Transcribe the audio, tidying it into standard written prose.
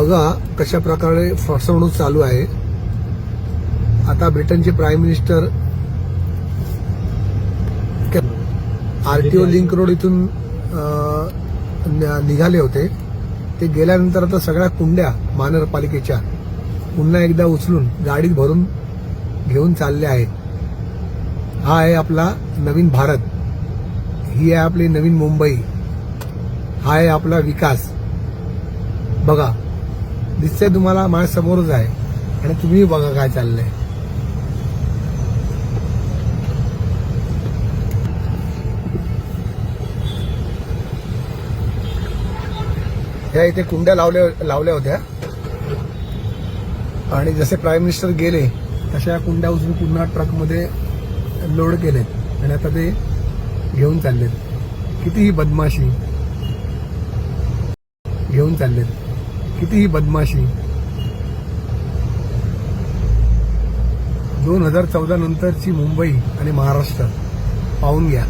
बघा कशा प्रकारे फसवणूक चालू आहे। आता ब्रिटनचे prime minister RTO link road इथून निघाले होते। ते गेल्यानंतर आता सगळ्या कुंड्या महानगरपालिकेच्या पुन्हा एकदा उचलून गाडीत भरून घेऊन चालले आहेत। हा आहे आपला नवीन भारत, ही आहे आपली नवीन मुंबई, हा आहे आपला विकास। बघा दिसतंय तुम्हाला, माझ्या समोरच आहे आणि तुम्ही बघा काय चाललंय। ह्या इथे कुंड्या लावल्या होत्या आणि जसे प्राईम मिनिस्टर गेले तशा कुंड्या उचलून पुन्हा ट्रकमध्ये लोड केलेत आणि आता ते घेऊन चाललेत। कितीही बदमाशी घेऊन चाललेत, कितीही बदमाशी। 2014 नंतरची मुंबई आणि महाराष्ट्र पाहून घ्या।